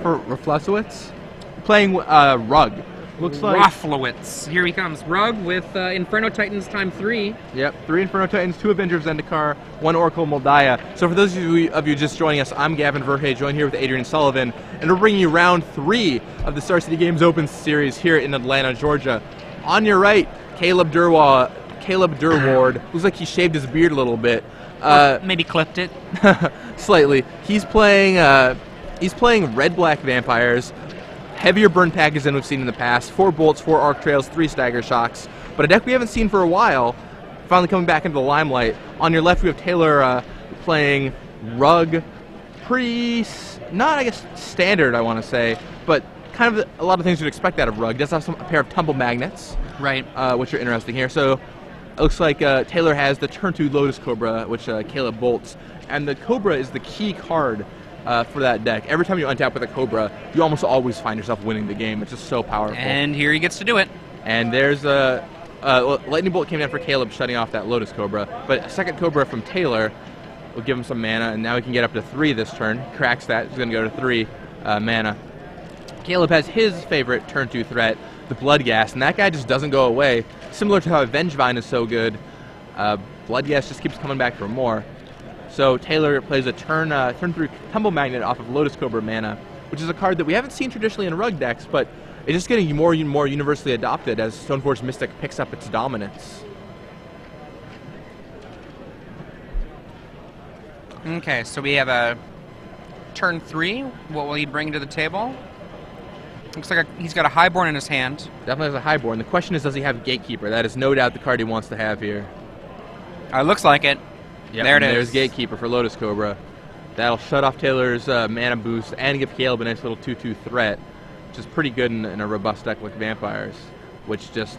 for Raflowitz, playing Rug. Looks like Raflowitz. Here he comes. Rug with Inferno Titans ×3. Yep, 3 Inferno Titans, 2 Avenger of Zendikar, 1 Oracle Moldaya. So for those of you just joining us, I'm Gavin Verhey, joined here with Adrian Sullivan, and we're bringing you round 3 of the Star City Games Open Series here in Atlanta, Georgia. On your right, Caleb Durward. Looks like he shaved his beard a little bit. Maybe clipped it. Slightly. He's playing red-black vampires. Heavier burn package than we've seen in the past. 4 bolts, 4 arc trails, 3 stagger shocks. But a deck we haven't seen for a while, finally coming back into the limelight. On your left, we have Taylor playing Rug. Pretty, not I guess standard, I want to say, but kind of a lot of things you'd expect out of Rug. Does have a pair of tumble magnets, right? Which are interesting here. So it looks like Taylor has the turn 2 Lotus Cobra, which Caleb bolts, and the Cobra is the key card for that deck. Every time you untap with a Cobra, you almost always find yourself winning the game. It's just so powerful. And here he gets to do it. And there's Lightning Bolt came down for Caleb, shutting off that Lotus Cobra. But a second Cobra from Taylor will give him some mana, and now he can get up to 3 this turn. Cracks that. He's going to go to 3 mana. Caleb has his favorite turn 2 threat, the Blood Gas, and that guy just doesn't go away. Similar to how Vengevine is so good, Blood Gas just keeps coming back for more. So Taylor plays a turn 3 Tumble Magnet off of Lotus Cobra mana, which is a card that we haven't seen traditionally in Rug decks, but it's just getting more and more universally adopted as Stoneforge Mystic picks up its dominance. Okay, so we have a turn 3. What will he bring to the table? Looks like he's got a Highborn in his hand. Definitely has a Highborn. The question is, does he have Gatekeeper? That is no doubt the card he wants to have here. Looks like it. Yep, there it is. There's Gatekeeper for Lotus Cobra. That'll shut off Taylor's mana boost and give Caleb a nice little 2/2 threat, which is pretty good in a robust deck like Vampires, which just,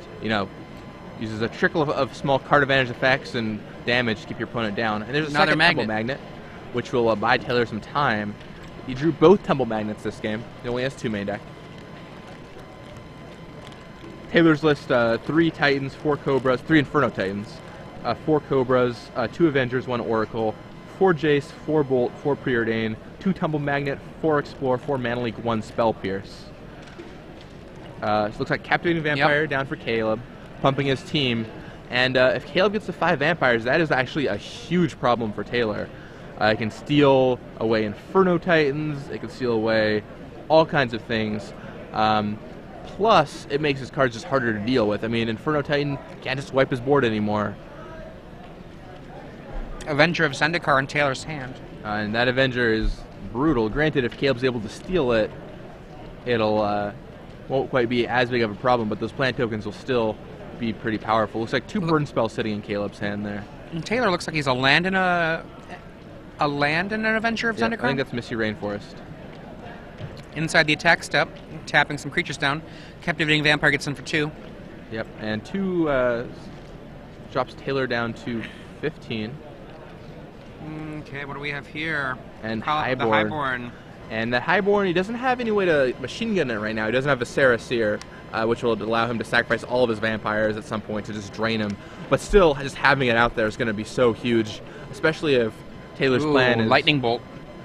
uses a trickle of small card advantage effects and damage to keep your opponent down. And there's a second Tumble Magnet, which will buy Taylor some time. He drew both Tumble Magnets this game. He only has 2 main deck. Taylor's list, 3 Titans, 4 Cobras, 3 Inferno Titans. 4 Cobras, 2 Avengers, 1 Oracle, 4 Jace, 4 Bolt, 4 Preordain, 2 Tumble Magnet, 4 Explore, 4 Mana Leak, 1 Spell Pierce. It looks like Captivating Vampire down for Caleb, pumping his team. And if Caleb gets to 5 Vampires, that is actually a huge problem for Taylor. It can steal away Inferno Titans, it can steal away all kinds of things. Plus, it makes his cards just harder to deal with. I mean, Inferno Titan can't just wipe his board anymore. Avenger of Zendikar in Taylor's hand. And that Avenger is brutal. Granted, if Caleb's able to steal it, it'll won't quite be as big of a problem, but those plant tokens will still be pretty powerful. Looks like 2 burn spells sitting in Caleb's hand there. And Taylor looks like he's a land and an Avenger of Zendikar. I think that's Misty Rainforest. Inside the attack step, tapping some creatures down. Captivating Vampire gets in for 2. Yep, and 2 drops Taylor down to 15. Okay, what do we have here? And Highborn. The Highborn. And that Highborn, he doesn't have any way to machine gun it right now. He doesn't have a Sarah Seer, which will allow him to sacrifice all of his vampires at some point to just drain him. But still, just having it out there is going to be so huge, especially if Taylor's plan is... Lightning Bolt.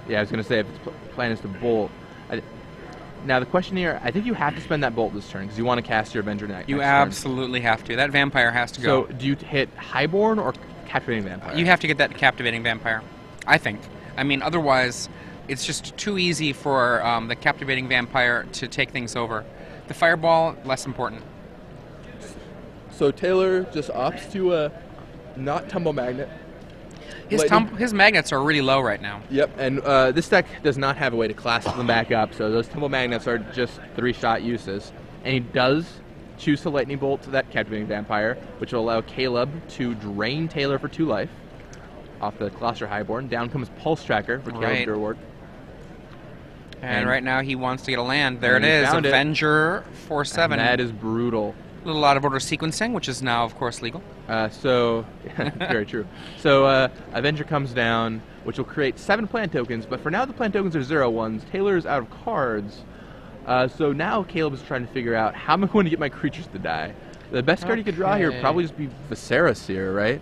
Yeah, I was going to say, if his plan is to bolt. Now, the question here, I think you have to spend that bolt this turn because you want to cast your Avenger next You absolutely have to. That vampire has to go. So, do you hit Highborn or Captivating Vampire? You have to get that Captivating Vampire, I think. I mean, otherwise, it's just too easy for the Captivating Vampire to take things over. The Fireball, less important. So, Taylor just opts to not Tumble Magnet. His magnets are really low right now. Yep, and this deck does not have a way to class them back up, so those Tumble Magnets are just 3-shot uses. And he does choose to Lightning Bolt to that Captivating Vampire, which will allow Caleb to drain Taylor for 2 life off the Colossus Highborn. Down comes Pulse Tracker for Caleb Durward. And right now he wants to get a land. There it is, Avenger 4/7. And that is brutal. A little out of order sequencing, which is now, of course, legal. Very true. So Avenger comes down, which will create 7 plant tokens, but for now the plant tokens are 0/1s. Taylor is out of cards. So now Caleb is trying to figure out how am I going to get my creatures to die. The best card you could draw here would probably just be Viscera Seer, right?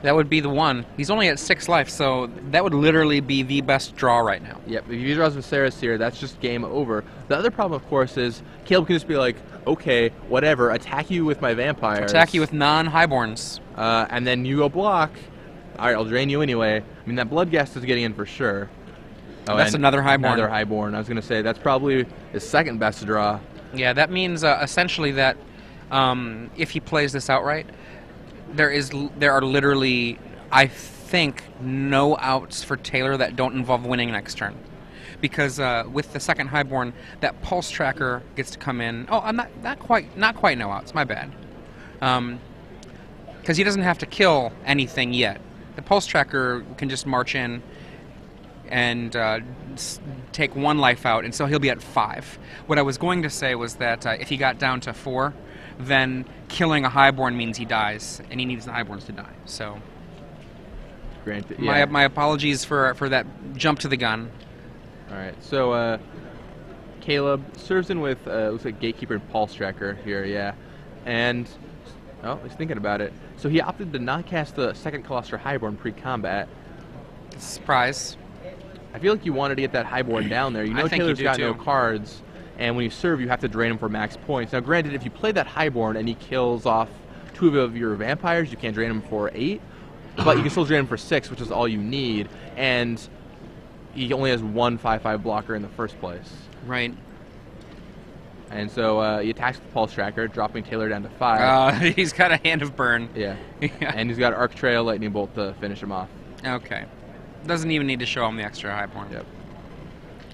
That would be the one. He's only at 6 life, so that would literally be the best draw right now. Yep, if he draws Viserys here, that's just game over. The other problem, of course, is Caleb can just be like, okay, whatever, attack you with my vampires. Attack you with non-highborns. And then you go block. All right, I'll drain you anyway. I mean, that Bloodghast is getting in for sure. Oh, That's another highborn. Another highborn. I was going to say, that's probably his second best draw. Yeah, that means essentially that if he plays this outright, there are literally, I think, no outs for Taylor that don't involve winning next turn, because with the second highborn, that pulse tracker gets to come in. Oh, I'm not quite no outs. My bad, because he doesn't have to kill anything yet. The pulse tracker can just march in and take 1 life out, and so he'll be at 5. What I was going to say was that if he got down to 4, then killing a highborn means he dies, and he needs the highborns to die. So, granted, yeah. my apologies for that jump to the gun. All right, so Caleb serves in with looks like Gatekeeper and Pulse Tracker here, yeah, and he's thinking about it. So he opted to not cast the second Colossus Highborn pre-combat. Surprise. I feel like you wanted to get that Highborn down there. You know Taylor's got no cards, and when you serve, you have to drain him for max points. Now, granted, if you play that Highborn and he kills off 2 of your vampires, you can't drain him for 8, but you can still drain him for 6, which is all you need, and he only has 1 5/5 blocker in the first place. Right. And so he attacks the Pulse Tracker, dropping Taylor down to 5. He's got a Hand of Burn. Yeah. And he's got Arc Trail, Lightning Bolt to finish him off. Okay. Doesn't even need to show him the extra highborn. Yep.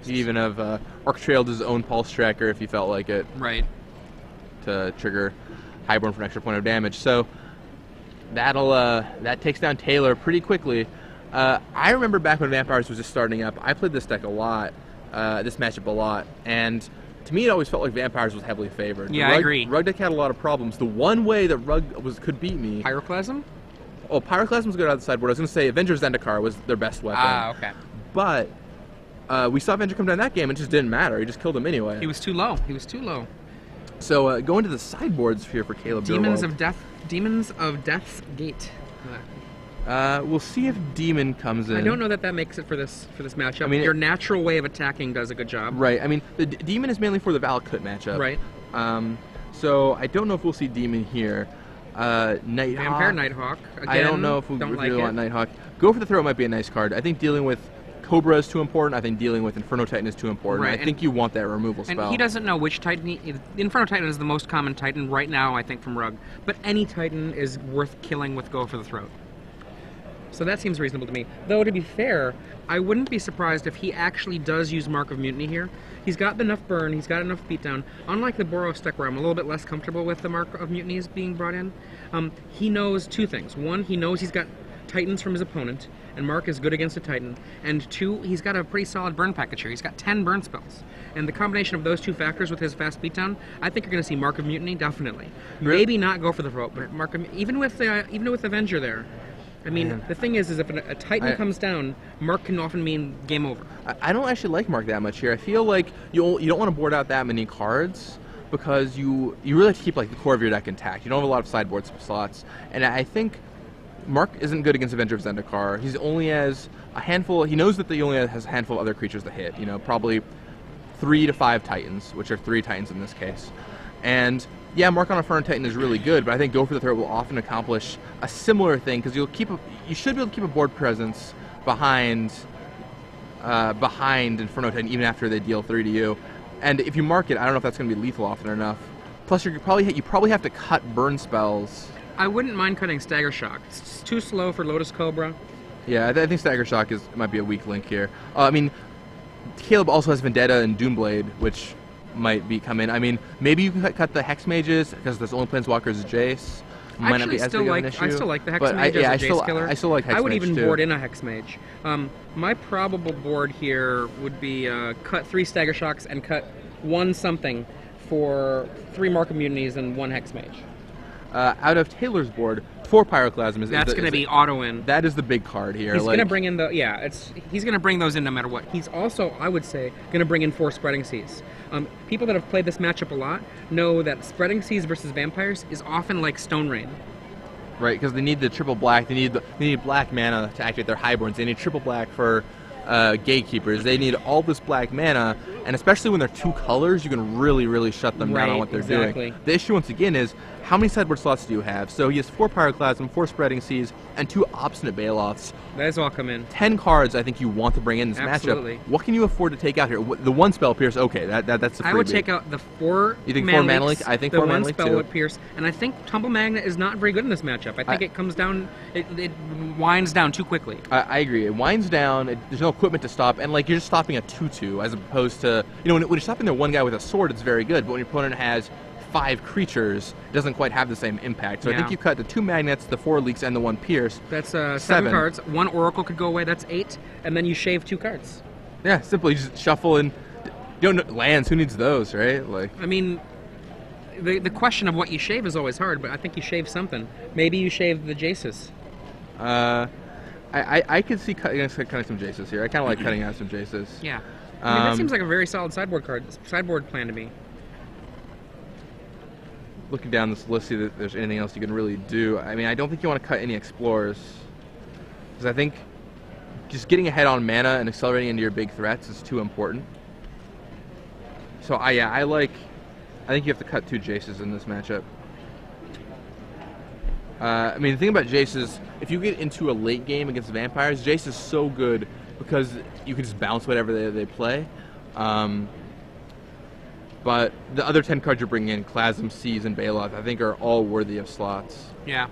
He even have Arc Trailed his own Pulse Tracker if he felt like it. Right. To trigger Highborn for an extra point of damage. So that takes down Taylor pretty quickly. I remember back when Vampires was just starting up, I played this deck a lot, this matchup a lot, and to me it always felt like Vampires was heavily favored. Yeah, I agree. Rug deck had a lot of problems. The one way that Rug could beat me... Pyroclasm? Oh, Pyroclasm was good out of the sideboard. I was going to say Avengers Zendikar was their best weapon. Ah, okay. But we saw Avenger come down that game, and it just didn't matter. He just killed him anyway. He was too low. He was too low. So going to the sideboards here for Caleb Demons Durward. Demons of Death's Gate. We'll see if Demon comes in. I don't know that makes it for this matchup. I mean, your natural way of attacking does a good job. Right. I mean, the Demon is mainly for the Valakut matchup. Right. So I don't know if we'll see Demon here. Nighthawk. Vampire Nighthawk. Again, I don't know if we really want Nighthawk. Go for the Throat might be a nice card. I think dealing with Cobra is too important. I think dealing with Inferno Titan is too important. Right. I think you want that removal spell. And he doesn't know which Titan. Inferno Titan is the most common Titan right now, I think, from Rug. But any Titan is worth killing with Go for the Throat. So that seems reasonable to me. Though, to be fair, I wouldn't be surprised if he actually does use Mark of Mutiny here. He's got enough burn, he's got enough beatdown. Unlike the Boros deck where I'm a little bit less comfortable with the Mark of Mutinies being brought in, he knows 2 things. 1, he knows he's got Titans from his opponent, and Mark is good against a Titan. And 2, he's got a pretty solid burn package here. He's got 10 burn spells. And the combination of those 2 factors with his fast beatdown, I think you're going to see Mark of Mutiny, definitely. Maybe not Go for the Throat, but Mark of, even with Avenger there, I mean, the thing is if a Titan comes down, Mark can often mean game over. I don't actually like Mark that much here. I feel like you don't want to board out that many cards because you really have to keep like the core of your deck intact. You don't have a lot of sideboard slots, and I think Mark isn't good against Avenger of Zendikar. He only has a handful. He knows that he only has a handful of other creatures to hit. You know, probably 3 to 5 Titans, which are 3 Titans in this case, and. Yeah, Mark on Inferno Titan is really good, but I think Go for the Throat will often accomplish a similar thing because you should be able to keep a board presence behind Inferno Titan even after they deal 3 to you. And if you mark it, I don't know if that's going to be lethal often enough. Plus, you probably have to cut burn spells. I wouldn't mind cutting Stagger Shock. It's too slow for Lotus Cobra. Yeah, I think Stagger Shock might be a weak link here. I mean, Caleb also has Vendetta and Doomblade, which might be come in. I mean, maybe you can cut the Hex Mages because there's only Planeswalkers Jace. Might not be as big of an issue. I still like the Hex Mage as a Jace killer. I still like Hex Mage. I would even too. board in a Hex Mage. My probable board here would be cut 3 Stagger Shocks and cut 1 something for 3 Mark of Mutinies and 1 Hex Mage. Out of Taylor's board, 4 Pyroclasm That's going to be auto in. That is the big card here. He's going to bring in he's going to bring those in no matter what. He's also, I would say, going to bring in 4 Spreading Seas. People that have played this matchup a lot know that Spreading Seas versus Vampires is often like Stone Rain. right? Because they need the triple black. They need black mana to activate their highborns. They need triple black for gatekeepers. They need all this black mana, and especially when they're 2 colors, you can really, really shut them down on what they're doing. The issue, once again, is how many sideboard slots do you have? So he has 4 Pyroclasm, 4 Spreading Seas, and 2 Obstinate Bailoffs. Those all come in. 10 cards I think you want to bring in this matchup. What can you afford to take out here? The 1 Spell Pierce, okay, that's a freebie. I would take out the 4 You think 4 mana leak? I think 4 mana leak too. The 1 Spell would Pierce, and I think Tumble Magnet is not very good in this matchup. I think it comes down, it winds down too quickly. I agree. It winds down, there's no equipment to stop, and like you're just stopping a 2/2 as opposed to, when you're stopping their 1 guy with a sword, it's very good, but when your opponent has 5 creatures, it doesn't quite have the same impact. So I think you cut the 2 magnets, the 4 leaks, and the 1 pierce. That's 7 cards. 1 Oracle could go away. That's 8, and then you shave 2 cards. Yeah, simply just shuffle and lands. Who needs those, right? Like, I mean, the question of what you shave is always hard, but I think you shave something. Maybe you shave the Jaces. I could see cutting some Jaces here. I kind of like cutting out some Jaces. Yeah, I mean, that seems like a very solid sideboard plan to me. Looking down this list, see that there's anything else you can really do. I mean, I don't think you want to cut any Explorers, because I think just getting ahead on mana and accelerating into your big threats is too important. So I think you have to cut 2 Jaces in this matchup. I mean, the thing about Jace is, if you get into a late game against vampires, Jace is so good because you can just bounce whatever they play. But the other 10 cards you're bringing in, Clasm, Seas, and Bailoff, I think are all worthy of slots. Yeah.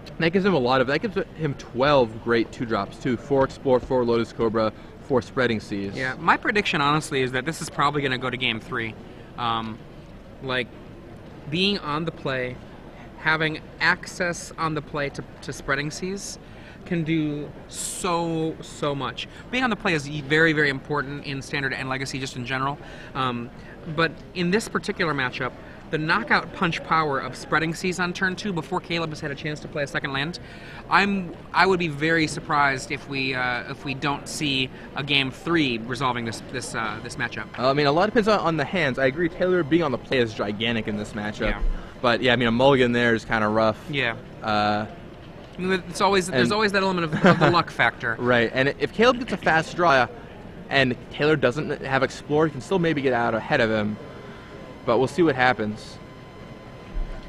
And that gives him that gives him 12 great 2-drops too. 4 Explore, 4 Lotus Cobra, 4 Spreading Seas. Yeah, my prediction, honestly, is that this is probably going to go to game 3. Like, being on the play, having access on the play to Spreading Seas can do so much. Being on the play is very, very important in Standard and Legacy just in general. But in this particular matchup, the knockout punch power of Spreading Seas on turn 2 before Caleb has had a chance to play a second land, I would be very surprised if we don't see a game 3 resolving this matchup. I mean, a lot depends on the hands. I agree. Taylor being on the play is gigantic in this matchup. Yeah. But yeah, I mean, a mulligan there is kind of rough. Yeah. There's always that element of the luck factor. Right, and if Caleb gets a fast draw and Taylor doesn't have Explore, he can still maybe get out ahead of him, but we'll see what happens.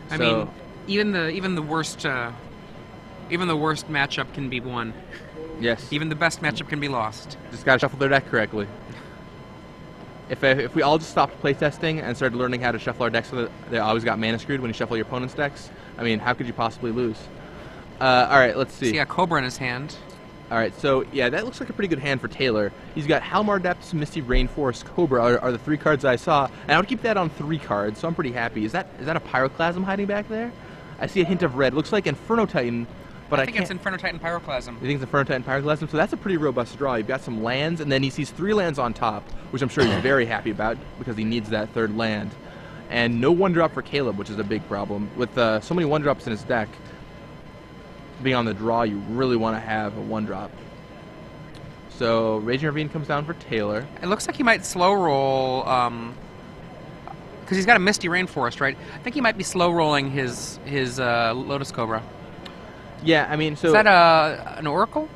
I mean, even the worst matchup can be won. Yes. Even the best matchup can be lost. Just gotta shuffle their deck correctly. If we all just stopped playtesting and started learning how to shuffle our decks so that they always got mana screwed when you shuffle your opponent's decks, I mean, how could you possibly lose? All right, let's see. He's got Cobra in his hand. All right, so yeah, that looks like a pretty good hand for Taylor. He's got Halmar Depths, Misty Rainforest, Cobra are the 3 cards I saw, and I would keep that on 3 cards, so I'm pretty happy. Is that a Pyroclasm hiding back there? I see a hint of red. Looks like Inferno Titan, but I think it's Inferno Titan Pyroclasm. You think it's Inferno Titan Pyroclasm? So that's a pretty robust draw. You've got some lands, and then he sees 3 lands on top, which I'm sure he's very happy about because he needs that 3rd land. And no 1-drop for Caleb, which is a big problem. With so many 1-drops in his deck, being on the draw, you really want to have a 1-drop. So Raging Ravine comes down for Taylor. It looks like he might slow roll, because he's got a Misty Rainforest, right? I think he might be slow rolling his Lotus Cobra. Yeah, I mean, so is that an Oracle?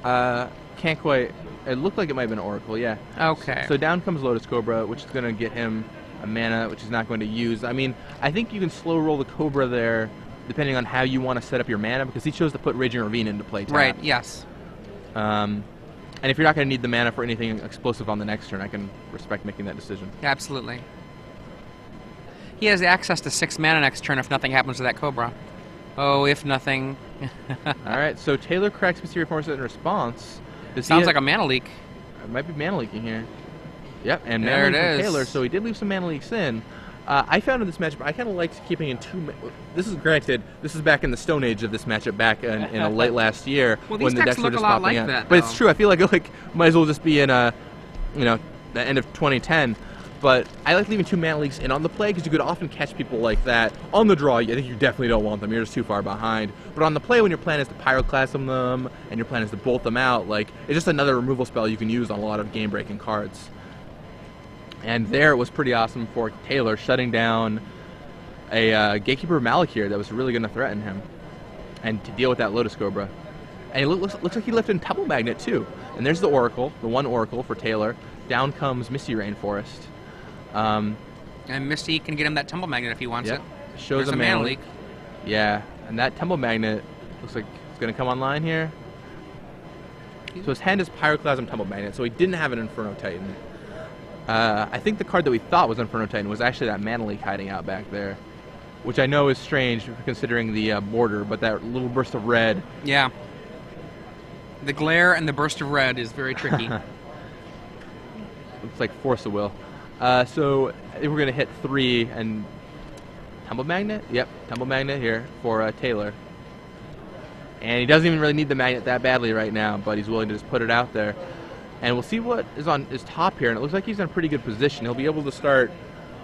Can't quite. It looked like it might have been an Oracle, yeah. Okay. So down comes Lotus Cobra, which is going to get him a mana, which he's not going to use. I mean, I think you can slow roll the Cobra there, depending on how you want to set up your mana, because he chose to put Raging Ravine into play. Right, yes. And if you're not going to need the mana for anything explosive on the next turn, I can respect making that decision. Absolutely. He has access to 6 mana next turn if nothing happens to that Cobra. Oh, if nothing. All right, so Taylor cracks Mysterious Force in response. Sounds like a mana leak. It might be mana leaking here. Yep, and there mana leak it from is. Taylor, so he did leave some mana leaks in. I found in this matchup, I kind of liked keeping in 2. This is granted, this is back in the Stone Age of this matchup, back in a late last year well, when the decks were just look a lot popping like in. that, but it's true. I feel like might as well just be in the end of 2010. But I like leaving 2 mana leaks in on the play because you could often catch people like that on the draw. I think you definitely don't want them. You're just too far behind. But on the play, when your plan is to Pyroclasm them and your plan is to bolt them out, like it's just another removal spell you can use on a lot of game-breaking cards. And there it was pretty awesome for Taylor, shutting down a Gatekeeper Malik here that was really going to threaten him and to deal with that Lotus Cobra. And it looks like he left in Temple Magnet too. And there's the Oracle, the one Oracle for Taylor. Down comes Misty Rainforest. And Misty can get him that Temple Magnet if he wants it. Shows There's a Mana Mana Leak. Yeah, and that Temple Magnet looks like it's going to come online here. So his hand is Pyroclasm Temple Magnet, so he didn't have an Inferno Titan. I think the card that we thought was Inferno Titan was actually that Mana Leak hiding out back there, which I know is strange considering the border, but that little burst of red. Yeah. The glare and the burst of red is very tricky. Looks like Force of Will. So I think we're going to hit 3 and Temple Magnet? Yep, Temple Magnet here for Taylor. And he doesn't even really need the magnet that badly right now, but he's willing to just put it out there. And we'll see what is on his top here, and it looks like he's in a pretty good position. He'll be able to start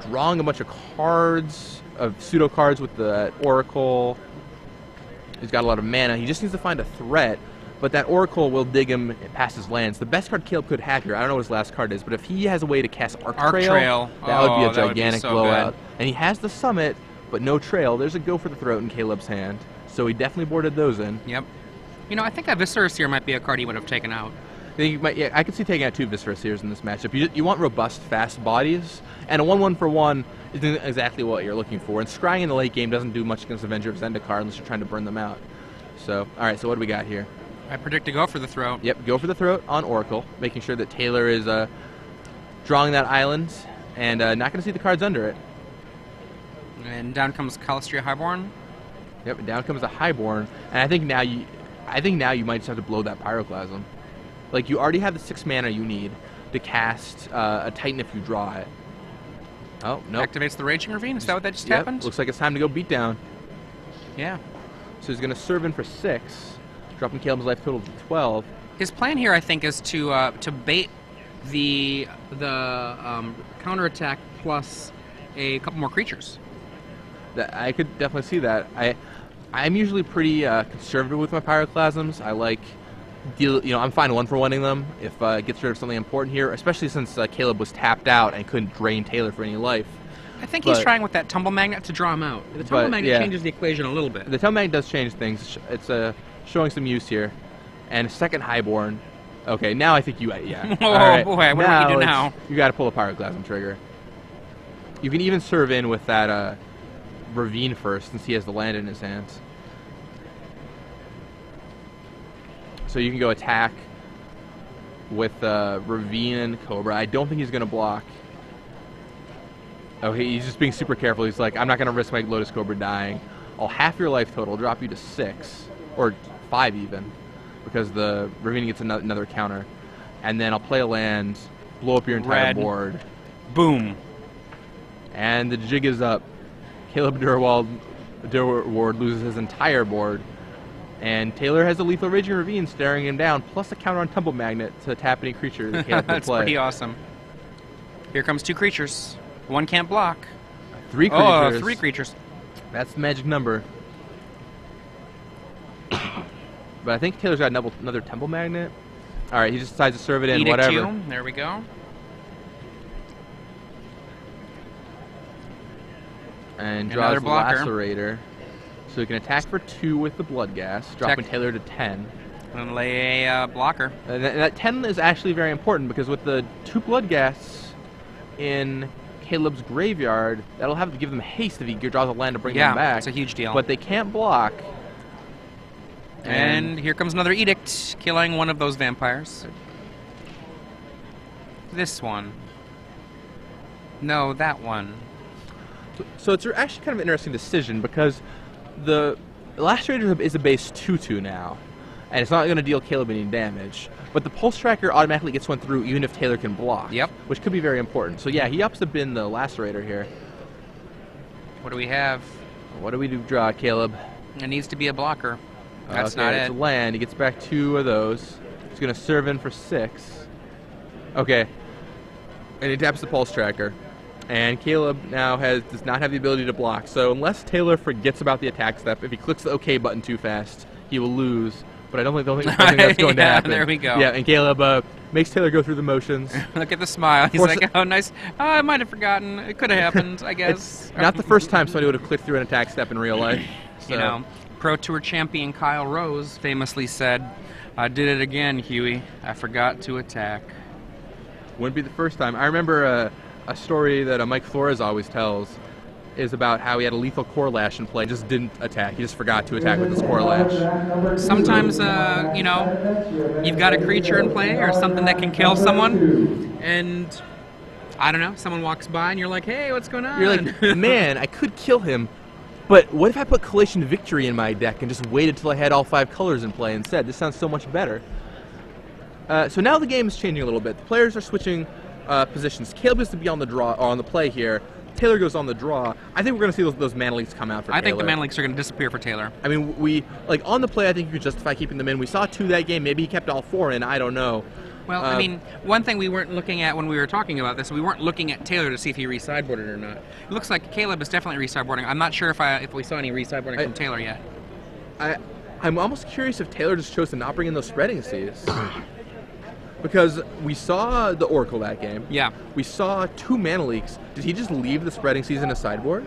drawing a bunch of cards, of pseudo cards with the Oracle. He's got a lot of mana. He just needs to find a threat, but that Oracle will dig him past his lands. The best card Caleb could have here, I don't know what his last card is, but if he has a way to cast Arc Trail, that would be a gigantic blowout. Good. And he has the Summit, but no trail. There's a Go for the Throat in Caleb's hand. So he definitely boarded those in. Yep. You know, I think that Viscera Seer might be a card he would have taken out. I could see taking out 2 Viscera Seers in this matchup. You want robust, fast bodies, and a 1/1 for 1 isn't exactly what you're looking for. And scrying in the late game doesn't do much against Avenger of Zendikar unless you're trying to burn them out. So, all right, so what do we got here? I predict to Go for the Throat. Yep, Go for the Throat on Oracle, making sure that Taylor is drawing that island and not going to see the cards under it. And down comes Calistria Highborn. Yep, and down comes the Highborn, and I think now you might just have to blow that Pyroclasm. Like, you already have the 6 mana you need to cast a Titan if you draw it. Oh, no. Activates the Raging Ravine? Is that what that just happened? Looks like it's time to go beat down. Yeah. So he's going to serve in for 6, dropping Caleb's life total to 12. His plan here, I think, is to bait the counterattack plus a couple more creatures. I could definitely see that. I'm usually pretty conservative with my Pyroclasms. I like I'm fine 1-for-1ing them if it gets rid of something important here, especially since Caleb was tapped out and couldn't drain Taylor for any life. I think he's trying with that Tumble Magnet to draw him out. The Tumble Magnet changes the equation a little bit. The Tumble Magnet does change things. It's showing some use here. And a second Highborn. Okay, now I think you... Yeah. Oh, right. Boy, what do we do now? You got to pull a Pyroclasm trigger. You can even serve in with that Ravine first, since he has the land in his hands. So you can go attack with Ravine and Cobra. I don't think he's going to block. Okay, he's just being super careful. He's like, I'm not going to risk my Lotus Cobra dying. I'll half your life total, drop you to 6, or 5 even, because the Ravine gets another counter. And then I'll play a land, blow up your entire board. Boom. And the jig is up. Caleb Durward loses his entire board. And Taylor has a lethal Raging Ravine staring him down, plus a counter on Temple Magnet to tap any creature that Caleb can play. That's pretty awesome. Here comes 2 creatures. 1 can't block. 3 creatures. Oh, 3 creatures. That's the magic number. But I think Taylor's got another Temple Magnet. All right, he just decides to serve it in, Edict whatever. You. There we go. And draws the Lacerator. So he can attack for 2 with the Blood Gas, dropping Taylor to 10. And lay a blocker. And that 10 is actually very important, because with the 2 Blood Gas in Caleb's graveyard, that'll have to give them haste if he draws a land to bring them back. Yeah, it's a huge deal. But they can't block. And here comes another Edict, killing one of those vampires. This one. No, that one. So it's actually kind of an interesting decision, because the Lacerator is a base 2/2 now, and it's not going to deal Caleb any damage. But the Pulse Tracker automatically gets one through even if Taylor can block. Yep. Which could be very important. So yeah, he ups to bin the Lacerator here. What do we have? What do we do draw, Caleb? It needs to be a blocker. That's not it's it. a land. He gets back 2 of those. He's going to serve in for 6. Okay. And he taps the Pulse Tracker. And Caleb now does not have the ability to block. So unless Taylor forgets about the attack step, if he clicks the OK button too fast, he will lose. But I don't think that's going to happen. There we go. Yeah, and Caleb makes Taylor go through the motions. Look at the smile. He's Force like, oh, nice. Oh, I might have forgotten. It could have happened, I guess. It's not the first time somebody would have clicked through an attack step in real life. So. You know, Pro Tour champion Kyle Rose famously said, I did it again, Huey. I forgot to attack. Wouldn't be the first time. I remember a story that Mike Flores always tells is about how he had a lethal core lash in play, just didn't attack. He just forgot to attack with his core lash. Sometimes, you know, you've got a creature in play or something that can kill someone, and I don't know, someone walks by and you're like, hey, what's going on? You're like, man, I could kill him, but what if I put Collation Victory in my deck and just waited till I had all 5 colors in play instead? This sounds so much better. So now the game is changing a little bit. The players are switching positions. Caleb is to be on the draw, or on the play here. Taylor goes on the draw. I think we're going to see those mana leaks come out for Taylor. I think the mana leaks are going to disappear for Taylor. I mean, on the play, I think you could justify keeping them in. We saw 2 that game. Maybe he kept all 4 in. I don't know. Well, I mean, one thing we weren't looking at when we were talking about this, we weren't looking at Taylor to see if he re-sideboarded or not. It looks like Caleb is definitely re-sideboarding. I'm not sure if we saw any re-sideboarding from Taylor yet. I'm almost curious if Taylor just chose to not bring in those spreading seas. Because we saw the Oracle that game. Yeah. We saw 2 mana leaks. Did he just leave the spreading seas in a sideboard?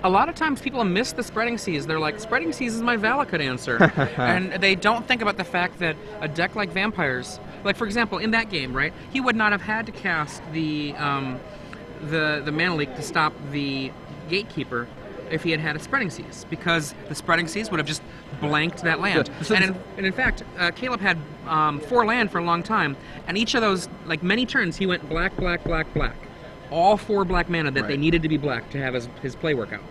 A lot of times people miss the spreading seas. They're like, spreading seas is my Valakut answer. And they don't think about the fact that a deck like Vampires, like for example, in that game, right, he would not have had to cast the mana leak to stop the Gatekeeper if he had had a spreading seas, because the spreading seas would have just blanked that land. And in fact, Caleb had 4 land for a long time, and each of those, like many turns, he went black, black, black, black. All 4 black mana that they needed to be black to have his play work out.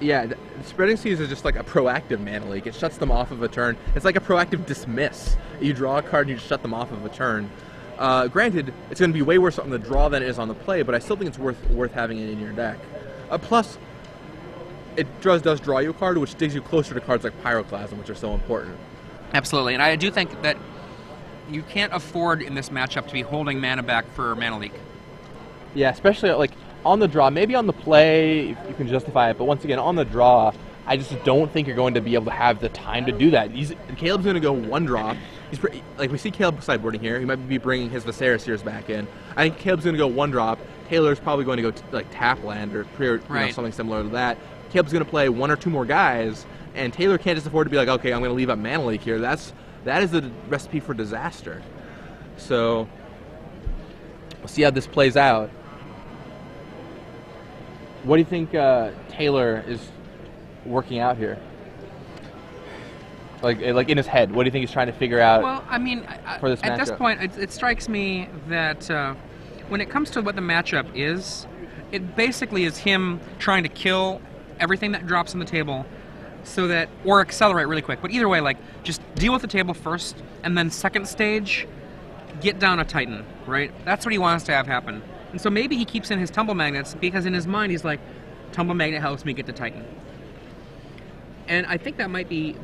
Yeah, the spreading seas is just like a proactive mana leak. It shuts them off of a turn. It's like a proactive dismiss. You draw a card and you just shut them off of a turn. Granted, it's going to be way worse on the draw than it is on the play, but I still think it's worth having it in your deck. Plus, it does draw you a card, which digs you closer to cards like Pyroclasm, which are so important. Absolutely, and I do think that you can't afford in this matchup to be holding mana back for mana leak. Yeah, especially like on the draw. Maybe on the play you can justify it, but once again, on the draw, I just don't think you're going to be able to have the time to do that. Caleb's going to go 1 drop. Like we see Caleb sideboarding here. He might be bringing his Viserys Seers back in. I think Caleb's going to go 1 drop. Taylor's probably going to go like tap land or something similar to that. Caleb's going to play 1 or 2 more guys, and Taylor can't just afford to be like, okay, I'm going to leave up mana leak here. That is a recipe for disaster. So we'll see how this plays out. What do you think Taylor is working out here? Like in his head, what do you think he's trying to figure out? Well, I mean, for this at matchup? this point, it strikes me that when it comes to what the matchup is, it basically is him trying to kill everything that drops on the table, so that, or accelerate really quick. But either way, like, just deal with the table first, and then second stage, get down a Titan, right? That's what he wants to have happen. And so maybe he keeps in his Tumble Magnets, because in his mind he's like, Tumble Magnet helps me get to Titan. And I think that might be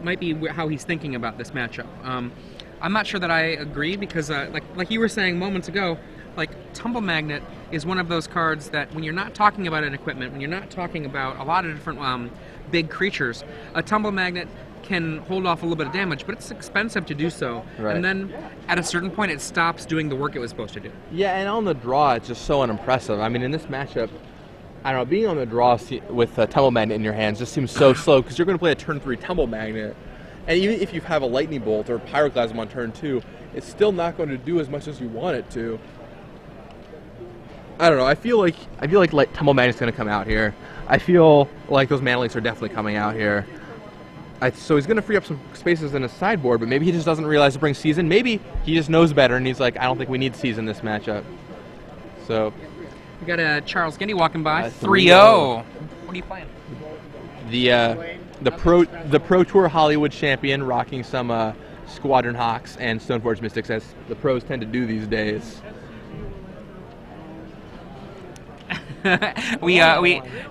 how he's thinking about this matchup. I'm not sure that I agree, because like you were saying moments ago, like Tumble Magnet is one of those cards that when you're not talking about an equipment, when you're not talking about a lot of different big creatures, a Tumble Magnet can hold off a little bit of damage, but it's expensive to do so. Right. And then at a certain point it stops doing the work it was supposed to do. Yeah, and on the draw, it's just so unimpressive. I mean, in this matchup, I don't know, being on the draw with a Tumble Magnet in your hands just seems so slow, because you're going to play a turn 3 Tumble Magnet, and even if you have a Lightning Bolt or Pyroclasm on turn 2, it's still not going to do as much as you want it to. I don't know, I feel like Tumble Magnet's going to come out here. I feel like those mana leaks are definitely coming out here. So he's going to free up some spaces in his sideboard, but maybe he just doesn't realize to bring Season. Maybe he just knows better, and he's like, I don't think we need Season this matchup. So We got Charles Gindy walking by. 3-0. What are you playing? The Pro Tour Hollywood champion, rocking some Squadron Hawks and Stoneforge Mystics, as the pros tend to do these days.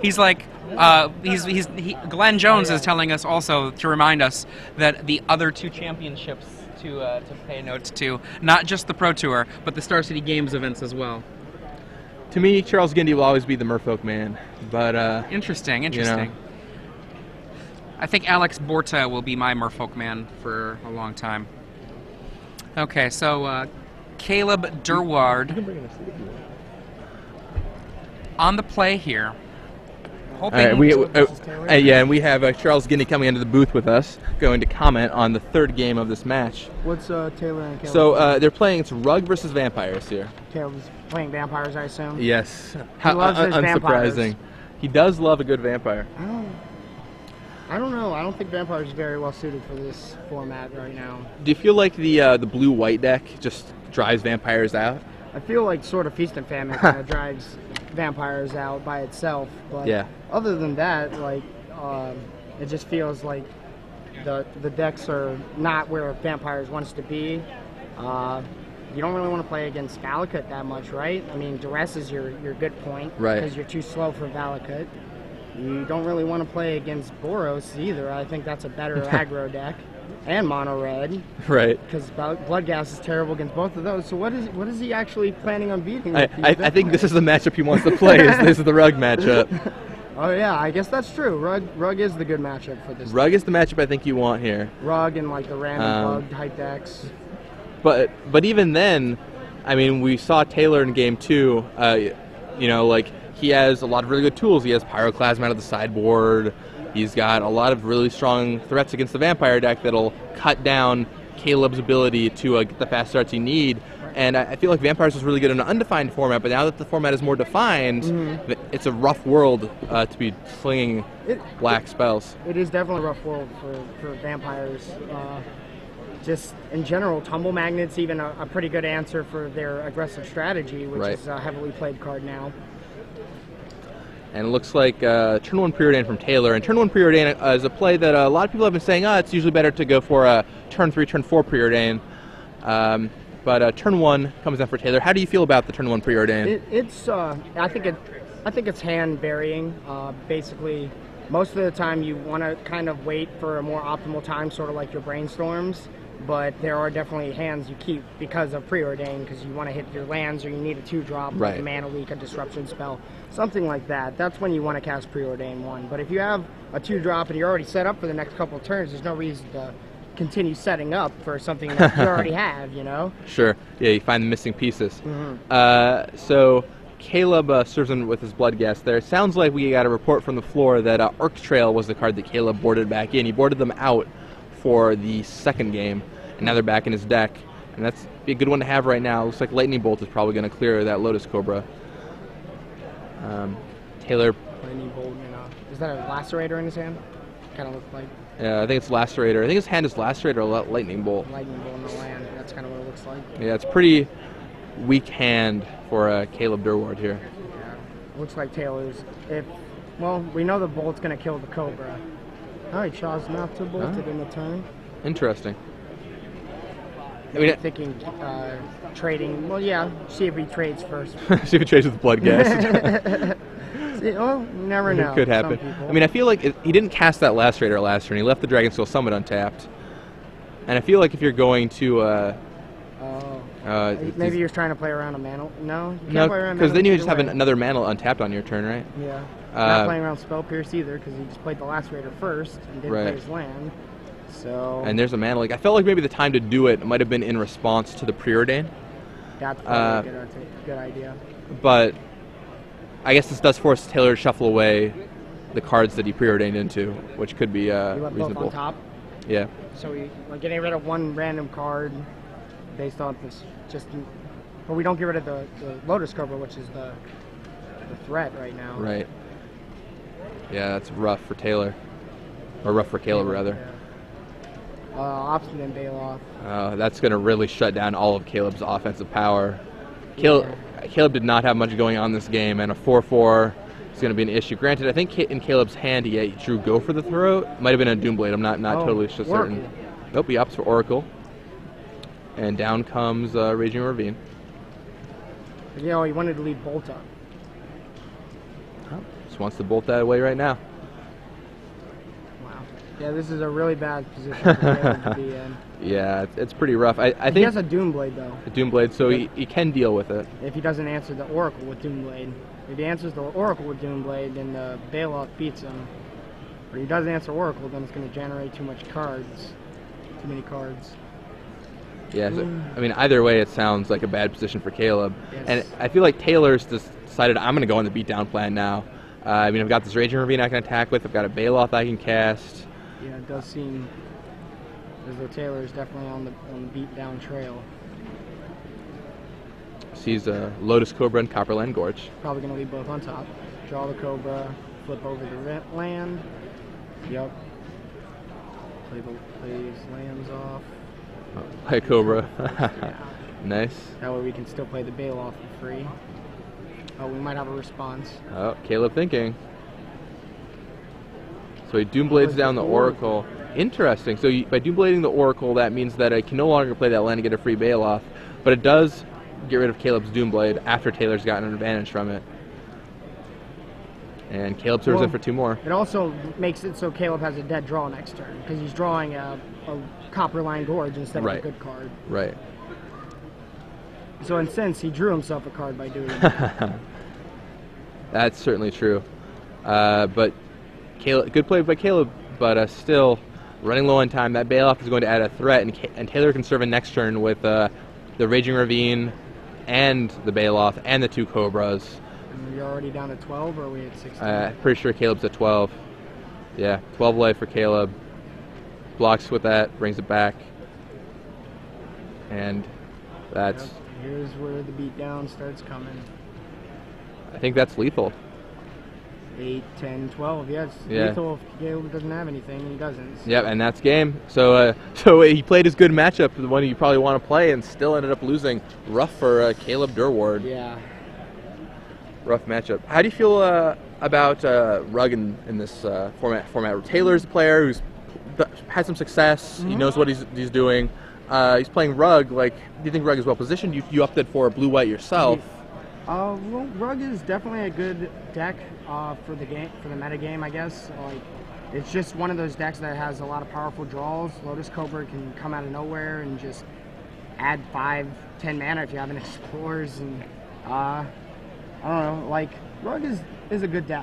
He's like, Glenn Jones is telling us also to remind us that the other 2 championships to pay notes to, not just the Pro Tour, but the Star City Games events as well. To me, Charles Gindy will always be the Merfolk man, but interesting. You know. I think Alex Borta will be my Merfolk man for a long time. Okay, so Caleb Durward on the play here. Hoping and we have Charles Guinea coming into the booth with us, going to comment on the third game of this match. What's Taylor and Caleb? So they're playing, it's Rug versus Vampires here. Caleb's playing vampires, I assume? Yes. He loves his unsurprising. vampires. He does love a good vampire. I don't know. I don't think vampires is very well suited for this format right now. Do you feel like the blue-white deck just drives vampires out? I feel like sort of Feast and Famine kind of drives vampires out by itself. But yeah. Other than that, like, it just feels like the decks are not where vampires wants to be. You don't really want to play against Valakut that much, right? I mean, Duress is your good point. Right. Because you're too slow for Valakut. You don't really want to play against Boros either. I think that's a better aggro deck. And mono red. Right. Because Bloodghast is terrible against both of those. So what is he actually planning on beating? I think this is the matchup he wants to play. This is the Rug matchup. Oh yeah, I guess that's true. Rug is the good matchup for this. Is the matchup I think you want here. Rug and like the random bug type decks. But even then, I mean, we saw Taylor in game 2. You know, like he has a lot of really good tools. He has Pyroclasm out of the sideboard. He's got a lot of really strong threats against the Vampire deck that'll cut down Caleb's ability to get the fast starts you need. And I feel like Vampires was really good in an undefined format, but now that the format is more defined, it's a rough world to be slinging black spells. It is definitely a rough world for Vampires. Just in general, Tumble Magnet's even a pretty good answer for their aggressive strategy, which is a heavily played card now. And it looks like turn 1 Preordain from Taylor. And turn 1 Preordain is a play that a lot of people have been saying, it's usually better to go for a turn 3, turn 4 Preordain. But turn 1 comes down for Taylor. How do you feel about the turn 1 Preordain? I think it's hand varying. Basically, most of the time you want to kind of wait for a more optimal time, sort of like your brainstorms. But there are definitely hands you keep because of Preordain, because you want to hit your lands or you need a 2-drop, like a Mana Leak, a Disruption spell, something like that. That's when you want to cast Preordain 1. But if you have a 2-drop and you're already set up for the next couple of turns, there's no reason to continue setting up for something that you already have, you know? Sure. Yeah, you find the missing pieces. So Caleb serves him with his Bloodghast there. Sounds like we got a report from the floor that Arc Trail was the card that Caleb boarded back in. He boarded them out for the second game, and now they're back in his deck, and that's be a good one to have right now. Looks like Lightning Bolt is probably going to clear that Lotus Cobra. Taylor. Lightning Bolt, is that a Lacerator in his hand? Kind of looks like. Yeah, I think it's Lacerator. I think his hand is Lacerator or Lightning Bolt. Lightning Bolt in the land. That's kind of what it looks like. Yeah, it's pretty weak hand for Caleb Durward here. Yeah, looks like Taylor's. Well, we know the Bolt's going to kill the Cobra. Oh, he chose not to bolt it in the turn. Interesting. I mean, thinking trading. Well, yeah. See if he trades first. See if he trades with Bloodghast. Well, you never know. It could happen. I mean, I feel like he didn't cast that Lacerator last turn. He left the Dragonskull Summit untapped. And I feel like if you're going to... maybe you're trying to play around a mana. No, you can't play around because then you just have another mana untapped on your turn, right? Yeah. Not playing around Spell Pierce either, because he just played the Lacerator first and didn't play his land. So. And there's a mana leak. I felt like maybe the time to do it might have been in response to the Preordain. That's probably a good idea. But I guess this does force Taylor to shuffle away the cards that he Preordained into, which could be reasonable. Both on top? Yeah. So we're getting rid of one random card based on this. But we don't get rid of the Lotus Cobra, which is the threat right now. Right. Yeah, that's rough for Taylor. Or rough for Caleb, rather. Yeah. Obstinate Bailoff. That's going to really shut down all of Caleb's offensive power. Caleb did not have much going on this game, and a 4/4 is going to be an issue. Granted, I think in Caleb's hand he drew Go for the Throat. Might have been a Doomblade. I'm not totally certain. Nope, he opts for Oracle. And down comes Raging Ravine. You know, he wanted to leave Bolt up. Just wants to bolt that away right now. Wow. Yeah, this is a really bad position for Caleb to be in. Yeah, it's pretty rough. I think he has a Doomblade, though. A Doomblade, so he can deal with it. If he doesn't answer the Oracle with Doomblade. If he answers the Oracle with Doomblade, then the Bailoff beats him. But if he doesn't answer Oracle, then it's going to generate too much cards. Too many cards. Yeah, so, I mean, either way, it sounds like a bad position for Caleb. Yes. And I feel like Taylor's decided, I'm going to go on the beatdown plan now. I mean, I've got this Raging Ravine I can attack with. I've got a Baloth I can cast. Yeah, it does seem as though Taylor is definitely on the beatdown trail. Sees a Lotus Cobra and Copperland Gorge. Probably going to leave both on top. Draw the Cobra, flip over the land. Yep. Play his lands off. Play a Cobra. Yeah. Nice. That way we can still play the Baloth for free. Oh, we might have a response. Oh, Caleb thinking. So he Doomblades down the Oracle. Interesting. So by Doomblading the Oracle, that means that I can no longer play that land and get a free Baloth, but it does get rid of Caleb's Doomblade after Taylor's gotten an advantage from it. And Caleb serves in for 2 more. It also makes it so Caleb has a dead draw next turn, because he's drawing a Copperline Gorge instead of a good card. Right. So in a sense, he drew himself a card by doing that. That's certainly true. But Caleb, good play by Caleb, but still running low on time. That Baloth is going to add a threat, and Taylor can serve in next turn with the Raging Ravine and the Baloth and the 2 Cobras. And you're already down to 12, or are we at 16? Pretty sure Caleb's at 12. Yeah, 12 life for Caleb. Blocks with that, brings it back. And that's... Yep. Here's where the beatdown starts coming. I think that's lethal. 8, 10, 12. Yeah, it's lethal if Caleb doesn't have anything, and he doesn't. So. Yep, and that's game. So so he played his good matchup, the one you probably want to play, and still ended up losing. Rough for Caleb Durward. Yeah. Rough matchup. How do you feel about Rugg in this format? Taylor's a player who's had some success. He knows what he's doing. He's playing Rugg. Like, do you think Rugg is well positioned? You opted for blue-white yourself. Well, Rugg is definitely a good deck for the meta game, I guess. Like, it's just one of those decks that has a lot of powerful draws. Lotus Cobra can come out of nowhere and just add 5, 10 mana if you have an Explorers, and I don't know. Like, Rugg is a good deck.